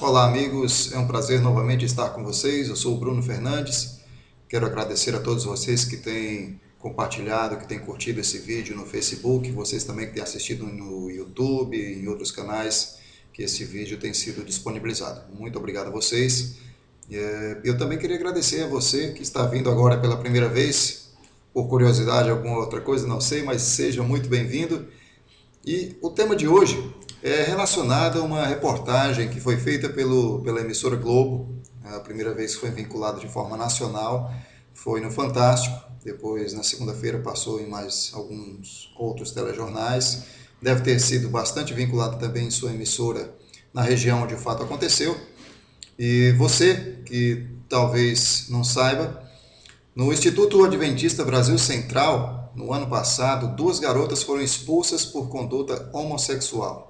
Olá, amigos. É um prazer novamente estar com vocês. Eu sou o Bruno Fernandes. Quero agradecer a todos vocês que têm compartilhado, que têm curtido esse vídeo no Facebook, vocês também que têm assistido no YouTube e em outros canais que esse vídeo tem sido disponibilizado. Muito obrigado a vocês. Eu também queria agradecer a você que está vindo agora pela primeira vez, por curiosidade, alguma outra coisa, não sei, mas seja muito bem-vindo. E o tema de hoje é relacionado a uma reportagem que foi feita pela emissora Globo. A primeira vez que foi vinculado de forma nacional foi no Fantástico, depois na segunda-feira passou em mais alguns outros telejornais. Deve ter sido bastante vinculado também em sua emissora na região onde o fato aconteceu. E você que talvez não saiba, no Instituto Adventista Brasil Central, no ano passado, duas garotas foram expulsas por conduta homossexual.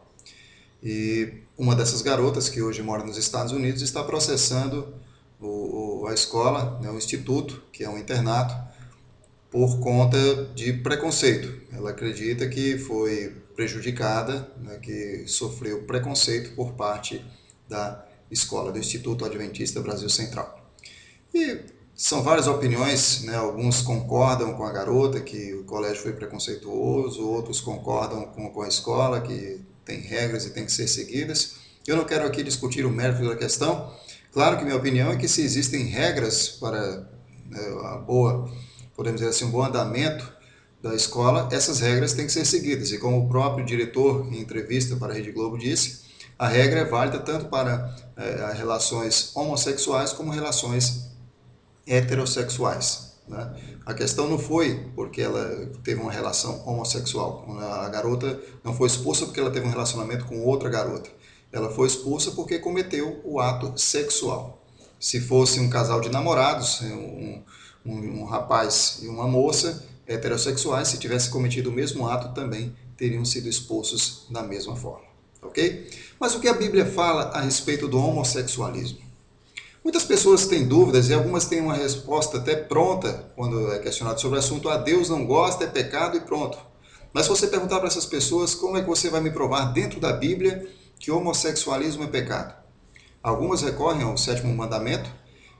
E uma dessas garotas, que hoje mora nos Estados Unidos, está processando a escola, né, o instituto, que é um internato, por conta de preconceito. Ela acredita que foi prejudicada, né, que sofreu preconceito por parte da escola, do Instituto Adventista Brasil Central. E são várias opiniões, né? Alguns concordam com a garota que o colégio foi preconceituoso, outros concordam com a escola que tem regras e tem que ser seguidas. Eu não quero aqui discutir o mérito da questão. Claro que minha opinião é que se existem regras para a boa, podemos dizer assim, um bom andamento da escola, essas regras têm que ser seguidas. E como o próprio diretor, em entrevista para a Rede Globo, disse, a regra é válida tanto para relações homossexuais como relações heterossexuais. Né? A questão não foi porque ela teve uma relação homossexual. A garota não foi expulsa porque ela teve um relacionamento com outra garota. Ela foi expulsa porque cometeu o ato sexual. Se fosse um casal de namorados, um rapaz e uma moça heterossexuais, se tivesse cometido o mesmo ato, também teriam sido expulsos da mesma forma. Ok? Mas o que a Bíblia fala a respeito do homossexualismo? Muitas pessoas têm dúvidas e algumas têm uma resposta até pronta quando é questionado sobre o assunto. Deus não gosta, é pecado e pronto. Mas se você perguntar para essas pessoas, como é que você vai me provar dentro da Bíblia que o homossexualismo é pecado? Algumas recorrem ao sétimo mandamento,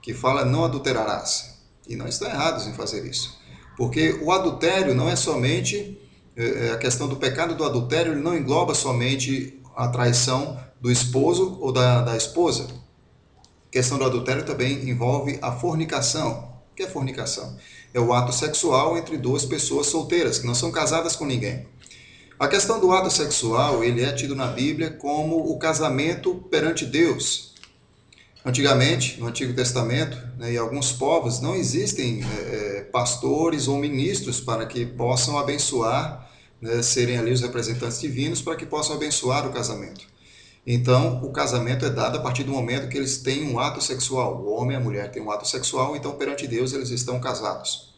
que fala não adulterarás. E não estão errados em fazer isso. Porque o adultério não é somente a questão do pecado do adultério, ele não engloba somente a traição do esposo ou da esposa. A questão do adultério também envolve a fornicação. O que é fornicação? É o ato sexual entre duas pessoas solteiras, que não são casadas com ninguém. A questão do ato sexual, ele é tido na Bíblia como o casamento perante Deus. Antigamente, no Antigo Testamento, né, em alguns povos, não existem pastores ou ministros para que possam abençoar, né, serem ali os representantes divinos para que possam abençoar o casamento. Então, o casamento é dado a partir do momento que eles têm um ato sexual. O homem e a mulher têm um ato sexual, então perante Deus eles estão casados.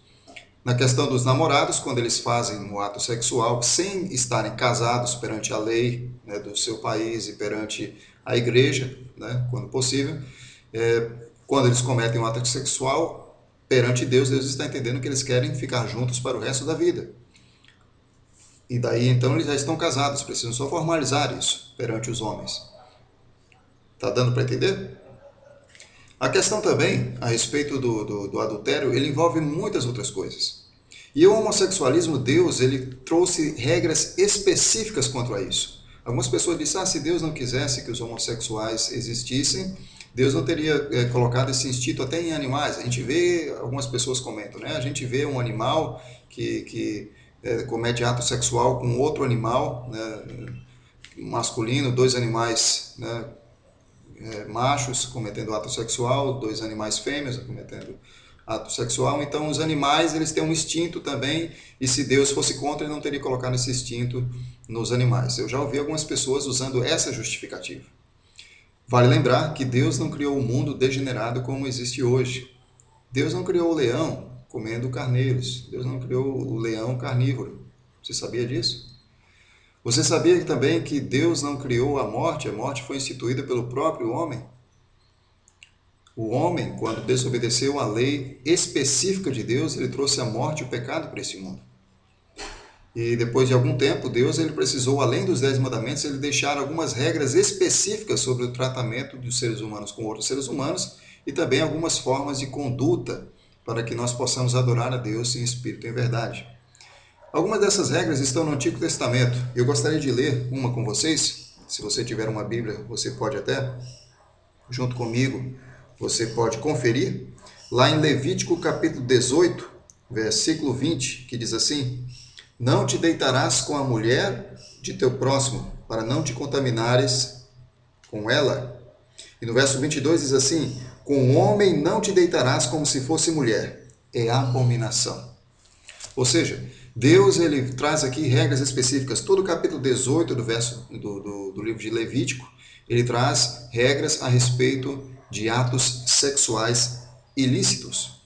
Na questão dos namorados, quando eles fazem um ato sexual sem estarem casados perante a lei, né, do seu país e perante a igreja, né, quando possível, quando eles cometem um ato sexual perante Deus, Deus está entendendo que eles querem ficar juntos para o resto da vida. E daí então eles já estão casados, precisam só formalizar isso perante os homens. Tá dando para entender? A questão também, a respeito do adultério, ele envolve muitas outras coisas. E o homossexualismo, Deus, ele trouxe regras específicas quanto a isso. Algumas pessoas dizem, se Deus não quisesse que os homossexuais existissem, Deus não teria colocado esse instinto até em animais. A gente vê, algumas pessoas comentam, né? A gente vê um animal que comete ato sexual com outro animal, né, masculino, dois animais, né, machos cometendo ato sexual, dois animais fêmeas cometendo ato sexual. Então os animais eles têm um instinto também, e se Deus fosse contra, ele não teria colocado esse instinto nos animais. Eu já ouvi algumas pessoas usando essa justificativa. Vale lembrar que Deus não criou o mundo degenerado como existe hoje. Deus não criou o leão comendo carneiros. Deus não criou o leão carnívoro. Você sabia disso? Você sabia também que Deus não criou a morte foi instituída pelo próprio homem? O homem, quando desobedeceu à lei específica de Deus, ele trouxe a morte e o pecado para esse mundo. E depois de algum tempo, Deus ele precisou, além dos 10 mandamentos, ele deixar algumas regras específicas sobre o tratamento dos seres humanos com outros seres humanos e também algumas formas de conduta para que nós possamos adorar a Deus em espírito e em verdade. Algumas dessas regras estão no Antigo Testamento. Eu gostaria de ler uma com vocês. Se você tiver uma Bíblia, você pode até, junto comigo, você pode conferir. Lá em Levítico capítulo 18, versículo 20, que diz assim: não te deitarás com a mulher de teu próximo, para não te contaminares com ela. E no verso 22 diz assim: com o homem não te deitarás como se fosse mulher. É abominação. Ou seja, Deus ele traz aqui regras específicas. Todo o capítulo 18 do livro de Levítico, ele traz regras a respeito de atos sexuais ilícitos.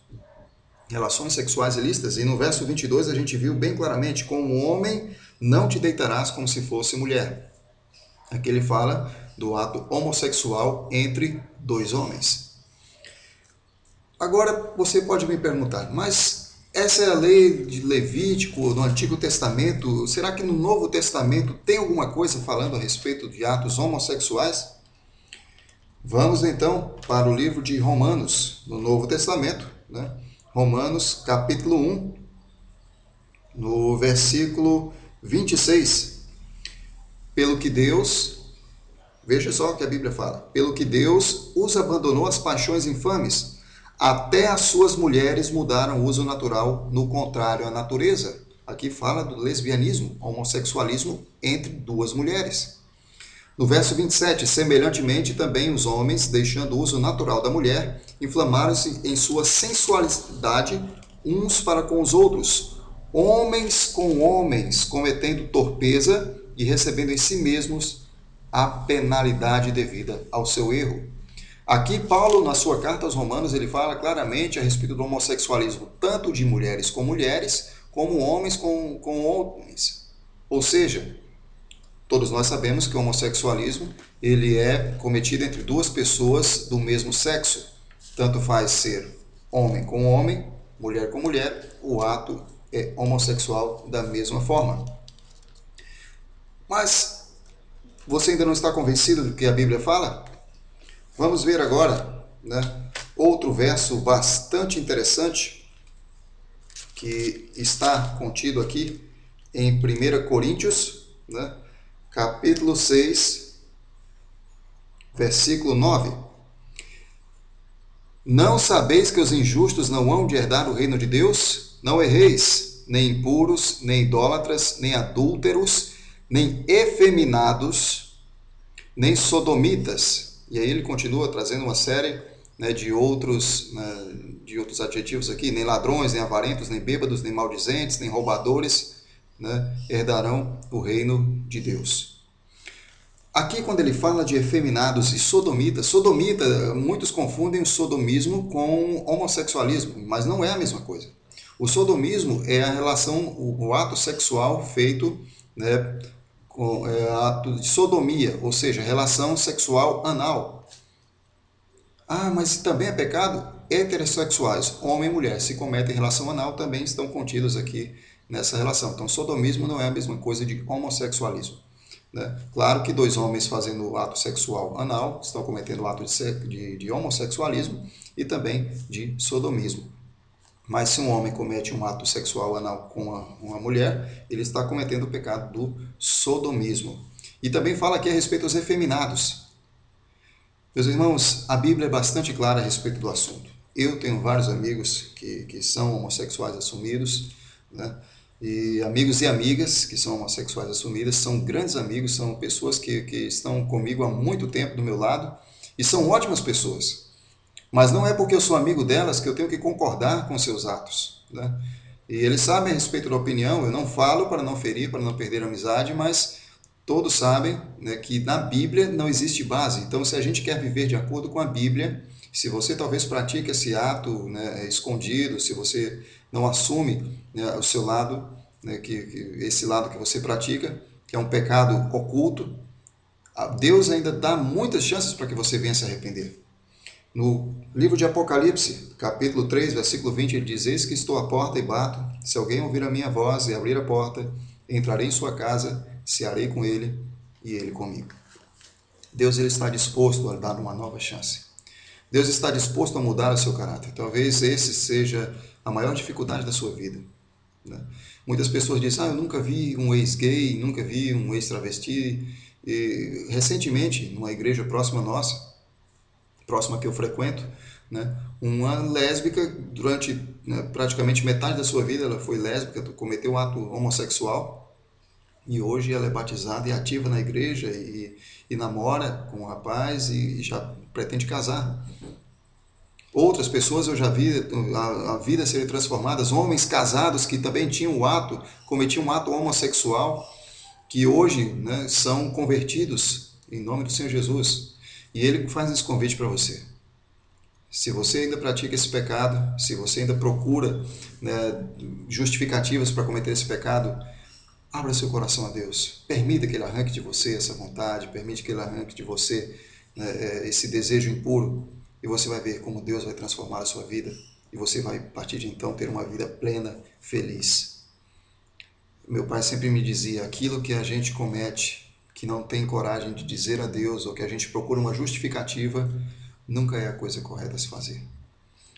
Relações sexuais ilícitas. E no verso 22 a gente viu bem claramente: com o homem não te deitarás como se fosse mulher. Aqui ele fala do ato homossexual entre dois homens. Agora você pode me perguntar, mas essa é a lei de Levítico no Antigo Testamento, será que no Novo Testamento tem alguma coisa falando a respeito de atos homossexuais? Vamos então para o livro de Romanos, no Novo Testamento, né? Romanos capítulo 1, no versículo 26. Pelo que Deus, veja só o que a Bíblia fala: pelo que Deus os abandonou às paixões infames, até as suas mulheres mudaram o uso natural no contrário à natureza. Aqui fala do lesbianismo, homossexualismo entre duas mulheres. No verso 27, semelhantemente também os homens, deixando o uso natural da mulher, inflamaram-se em sua sensualidade uns para com os outros, homens com homens, cometendo torpeza e recebendo em si mesmos a penalidade devida ao seu erro. Aqui Paulo, na sua carta aos Romanos, ele fala claramente a respeito do homossexualismo, tanto de mulheres, como homens com homens. Ou seja, todos nós sabemos que o homossexualismo ele é cometido entre duas pessoas do mesmo sexo. Tanto faz ser homem com homem, mulher com mulher, o ato é homossexual da mesma forma. Mas você ainda não está convencido do que a Bíblia fala? Vamos ver agora, né, outro verso bastante interessante que está contido aqui em 1 Coríntios, né, capítulo 6, versículo 9. Não sabeis que os injustos não hão de herdar o reino de Deus? Não erreis, nem impuros, nem idólatras, nem adúlteros, nem efeminados, nem sodomitas. E aí ele continua trazendo uma série, né, de outros adjetivos aqui: nem ladrões, nem avarentos, nem bêbados, nem maldizentes, nem roubadores, né, herdarão o reino de Deus. Aqui, quando ele fala de efeminados e sodomitas, muitos confundem o sodomismo com homossexualismo, mas não é a mesma coisa. O sodomismo é a relação, o ato sexual feito, né, ato de sodomia, ou seja, relação sexual anal. Ah, mas também é pecado? Heterossexuais, homem e mulher, se cometem relação anal, também estão contidos aqui nessa relação. Então, sodomismo não é a mesma coisa de homossexualismo, né? Claro que dois homens fazendo ato sexual anal estão cometendo o ato de homossexualismo e também de sodomismo. Mas se um homem comete um ato sexual anal com uma mulher, ele está cometendo o pecado do sodomismo. E também fala aqui a respeito dos efeminados. Meus irmãos, a Bíblia é bastante clara a respeito do assunto. Eu tenho vários amigos que são homossexuais assumidos, né? E amigos e amigas que são homossexuais assumidas, são grandes amigos, são pessoas que estão comigo há muito tempo do meu lado e são ótimas pessoas. Mas não é porque eu sou amigo delas que eu tenho que concordar com seus atos, né? E eles sabem a respeito da opinião, eu não falo para não ferir, para não perder a amizade, mas todos sabem, né, que na Bíblia não existe base. Então, se a gente quer viver de acordo com a Bíblia, se você talvez pratique esse ato, né, escondido, se você não assume, né, o seu lado, né, esse lado que você pratica, que é um pecado oculto, Deus ainda dá muitas chances para que você venha se arrepender. No livro de Apocalipse, capítulo 3, versículo 20, ele diz: eis que estou à porta e bato. Se alguém ouvir a minha voz e abrir a porta, entrarei em sua casa, cearei com ele e ele comigo. Deus ele está disposto a dar uma nova chance. Deus está disposto a mudar o seu caráter. Talvez esse seja a maior dificuldade da sua vida, né? Muitas pessoas dizem, eu nunca vi um ex-gay, nunca vi um ex-travesti. E, recentemente, numa igreja próxima nossa, próxima que eu frequento, né, uma lésbica, durante, né, praticamente metade da sua vida, ela foi lésbica, cometeu um ato homossexual, e hoje ela é batizada e ativa na igreja e namora com um rapaz e já pretende casar. Outras pessoas eu já vi a vida serem transformadas, homens casados que também tinham o ato, cometiam um ato homossexual, que hoje, né, são convertidos em nome do Senhor Jesus. E ele faz esse convite para você. Se você ainda pratica esse pecado, se você ainda procura, né, justificativas para cometer esse pecado, abra seu coração a Deus. Permita que Ele arranque de você essa vontade, permite que Ele arranque de você, né, esse desejo impuro, e você vai ver como Deus vai transformar a sua vida, e você vai, a partir de então, ter uma vida plena, feliz. Meu pai sempre me dizia, aquilo que a gente comete, que não tem coragem de dizer a Deus, ou que a gente procura uma justificativa, nunca é a coisa correta a se fazer.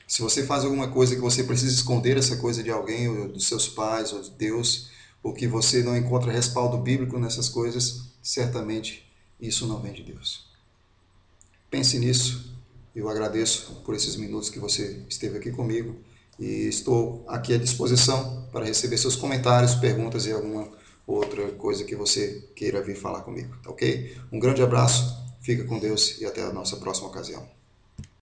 Se você faz alguma coisa que você precisa esconder essa coisa de alguém, ou dos seus pais, ou de Deus, ou que você não encontra respaldo bíblico nessas coisas, certamente isso não vem de Deus. Pense nisso. Eu agradeço por esses minutos que você esteve aqui comigo e estou aqui à disposição para receber seus comentários, perguntas e alguma outra coisa que você queira vir falar comigo, tá ok? Um grande abraço, fica com Deus e até a nossa próxima ocasião.